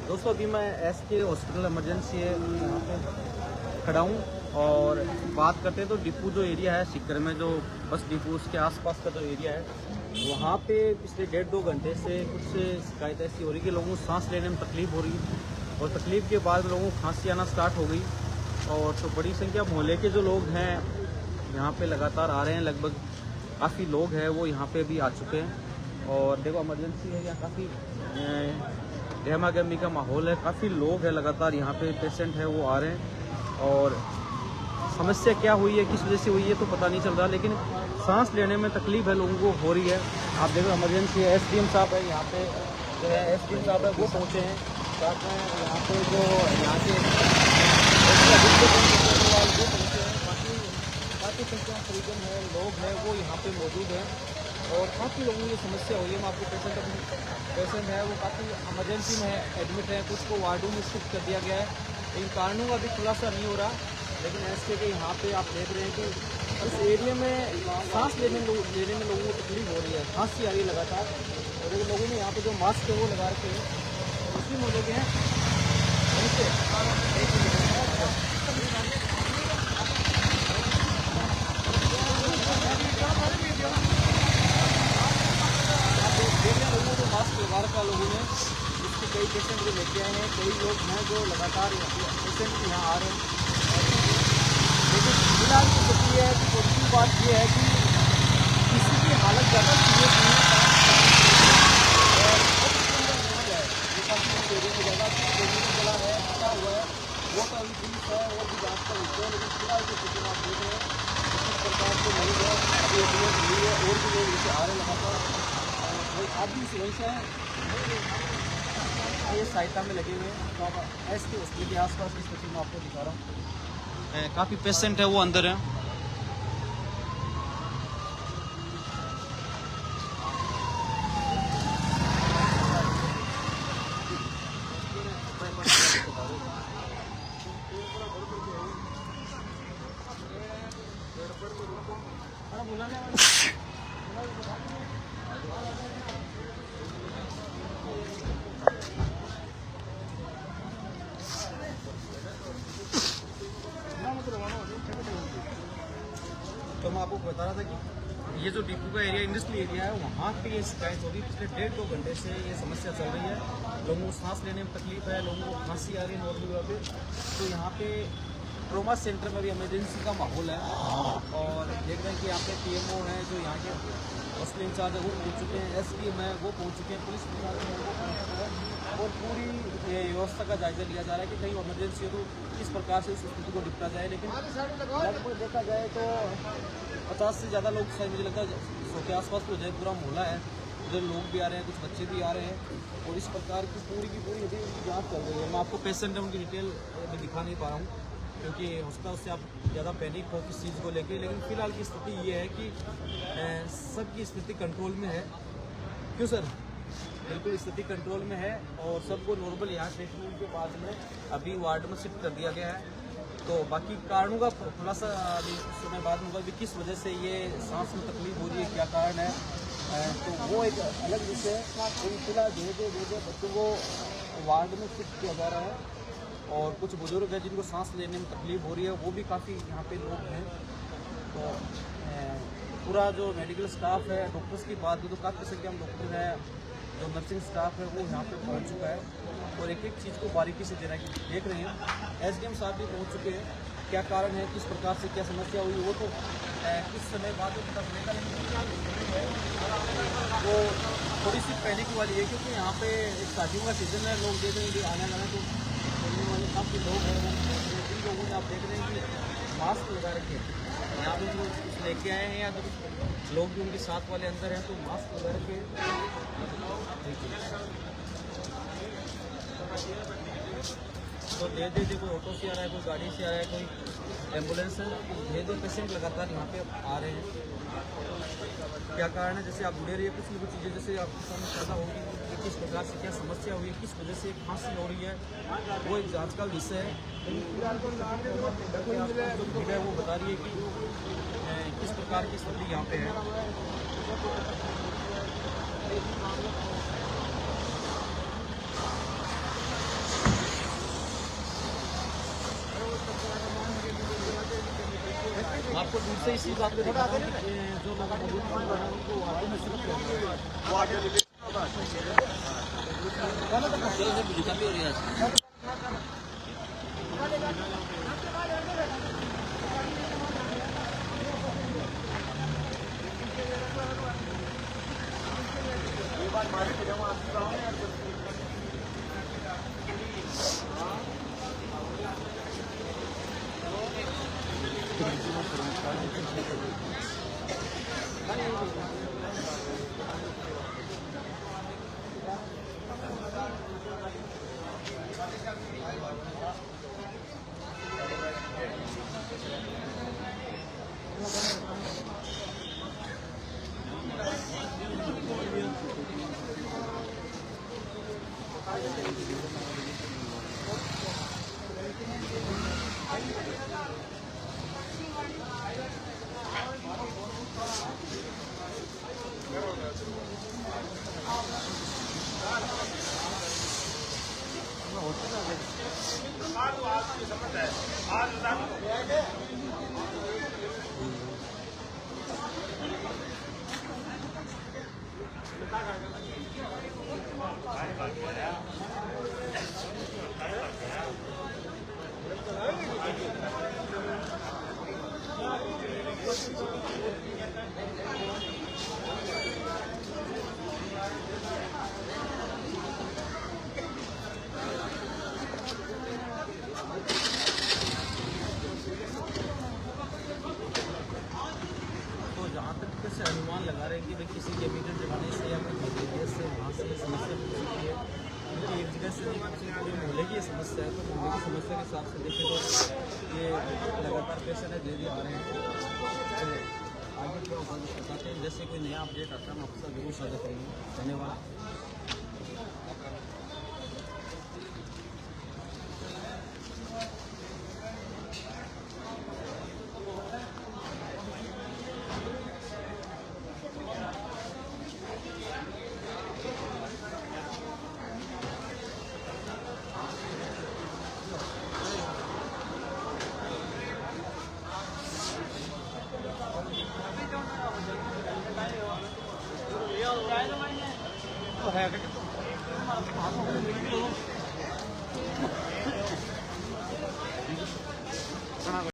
दोस्तों अभी मैं एसके हॉस्पिटल इमरजेंसी है यहाँ पे खड़ा हूँ और बात करते हैं तो डिपू जो एरिया है सीकर में, जो बस डिपू उसके आसपास का जो एरिया है वहाँ पे पिछले 1.5-2 घंटे से कुछ शिकायत ऐसी हो रही कि लोगों को सांस लेने में तकलीफ हो रही और तकलीफ के बाद लोगों को खांसी आना स्टार्ट हो गई। और तो बड़ी संख्या मोहल्ले के जो लोग हैं यहाँ पे लगातार आ रहे हैं, लगभग काफ़ी लोग हैं वो यहाँ पे भी आ चुके हैं। और देखो इमरजेंसी है, यहाँ काफ़ी गहमा गहमी का माहौल है, काफ़ी लोग हैं लगातार यहाँ पे पेशेंट है वो आ रहे हैं। और समस्या क्या हुई है, किस वजह से हुई है तो पता नहीं चल रहा, लेकिन सांस लेने में तकलीफ है लोगों को हो रही है। आप देखो इमरजेंसी है, एसडीएम साहब है यहाँ पे, जो है एसडीएम साहब है वो पहुँचे हैं, साथ में यहाँ पे जो यहाँ के वो पहुँचे हैं, काफ़ी संख्या परिजन है, लोग हैं वो यहाँ पे मौजूद हैं। और काफ़ी लोगों की समस्या हुई है। मैं आपको पेशेंट है वो काफ़ी इमरजेंसी में एडमिट है, कुछ को वार्डों में शिफ्ट कर दिया गया है। इन कारणों का भी खुलासा नहीं हो रहा, लेकिन एसके के यहाँ पे आप देख रहे हैं कि इस एरिया में सांस लेने में लोगों को तकलीफ हो रही है, खांसी आ रही है लगातार। और लोगों ने यहाँ पे जो मास्क है वो लगा रखे हैं, मुस्लिम हो गए हैं लोगों को मास्क लगा रखा लोगों ने। इसके कई पेशेंट को लेके आए हैं, कई लोग हैं जो लगातार पेशेंट यहाँ आ रहे हैं। लेकिन फिलहाल की स्थिति है कि पॉजिटिव बात यह है कि किसी की हालत ज़्यादा सीरियस नहीं है चला है, आता हुआ है वो तो अभी पुलिस है और भी जाँच का विषय है। लेकिन फिलहाल की स्थिति में आप देख रहे हैं किस प्रकार से मरीज है, अभी एडमिट हुई है और भी लोग इसे आ रहे लगातार। आप भी समस्या है ये सहायता में लगे हुए हैं। तो आप एसके हॉस्पिटल के आसपास की स्थिति में आपको दिखा रहा हूँ, काफ़ी पेशेंट है वो अंदर है। तो मैं आपको बता रहा था कि ये जो डिपू का एरिया इंडस्ट्रियल एरिया है वहाँ पे ये शिकायत हो रही है। पिछले 1.5-2 घंटे से ये समस्या चल रही है, लोगों को सांस लेने में तकलीफ है, लोगों को खांसी आ रही है नॉर्मल जगह पे। तो यहाँ पे ट्रोमा सेंटर में भी इमरजेंसी का माहौल है और देख रहे हैं कि यहाँ पे पीएमओ हैं जो यहाँ के हॉस्पिटल इंचार्ज है वो पहुँच चुके हैं, एसडीएम है वो पहुँच चुके हैं, पुलिस प्रशासन है वो पहुँच चुका है और पूरी व्यवस्था का जायजा लिया जा रहा है कि कहीं इमरजेंसी हो तो किस प्रकार से उस स्थिति को निपटा जाए। लेकिन लगभग देखा जाए तो 50 से ज़्यादा लोग शायद मुझे लगता है 100 के आसपास तो जयपुरा मोहल्ला है, जो लोग भी आ रहे हैं, कुछ बच्चे भी आ रहे हैं और इस प्रकार की पूरी अभी उनकी जाँच चल रही है। मैं आपको पेशेंट है उनकी डिटेल अभी दिखा नहीं पा रहा हूँ क्योंकि उसका उससे आप ज़्यादा पैनिक हो किस चीज़ को लेके। लेकिन फिलहाल की स्थिति ये है कि सबकी स्थिति कंट्रोल में है। क्यों सर? बिल्कुल स्थिति कंट्रोल में है और सबको नॉर्मल यहाँ ट्रीटमेंट के बाद में अभी वार्ड में शिफ्ट कर दिया गया है। तो बाकी कारणों का खुलासा अभी समय बाद में होगा कि किस वजह से ये सांस में तकलीफ हो रही है, क्या कारण है, तो वो एक अलग विषय है। तो फिलहाल धीरे धीरे बच्चों को वार्ड में शिफ्ट किया जा रहा है और कुछ बुजुर्ग हैं जिनको सांस लेने में तकलीफ हो रही है, वो भी काफ़ी यहाँ पे लोग हैं। तो पूरा जो मेडिकल स्टाफ है, डॉक्टर्स की बात तो काफ़ी संख्या में डॉक्टर है, जो नर्सिंग स्टाफ है वो यहाँ पे पहुँच चुका है और एक एक चीज़ को बारीकी से देख रहे हैं। एसडीएम साहब भी पहुँच चुके हैं, क्या कारण है, किस प्रकार से क्या समस्या हुई वो तो कुछ समय बाद पता चलेगा। लेकिन वो थोड़ी सी पैनिक वाली है क्योंकि यहाँ पे एक शादियों का सीज़न है, लोग देख रहे हैं कि आने जाना तो बोलने वाले काफ़ी लोग हैं। जिन लोगों ने आप देख रहे हैं कि मास्क लगा रखे हैं, यहाँ पे जो लेके आए हैं या तो लोग भी उनके साथ वाले अंदर हैं तो मास्क लगा रखे तो दे कोई ऑटो से आ रहा है, कोई गाड़ी से आ रहा है, कोई एम्बुलेंस है, दे पेशेंट लगातार यहाँ पे आ रहे हैं। क्या कारण है, जैसे आप जुड़े रहिए कुछ न कुछ चीज़ें जैसे आपको समझ पैदा होगी कि किस प्रकार से क्या समस्या हुई है, किस वजह से खांसी हो रही है, वो एक जांच का विषय है। वो बता रही है कि किस प्रकार की स्थिति यहाँ पे है। आपको दूर से इसी बात को दिखा रहा हूं कि जो लोग मौजूद हैं उनको आगे में सिर्फ हो रही है। से अनुमान लगा रहे हैं कि भाई किसी केमिकल जमाने से या फिर मटेरियल से वहाँ से समस्या हो सकती है, क्योंकि एक जगह से पूरे मोहल्ले की समस्या है। तो मोहल्ले की समस्या के हिसाब से देखें तो ये लगातार पेशेंट धीरे धीरे आ रहे हैं। तो आगे क्या होगा बताते हैं, जैसे कोई नया अपडेट आता है हम आपसे जरूर साझा करेंगे। धन्यवाद। है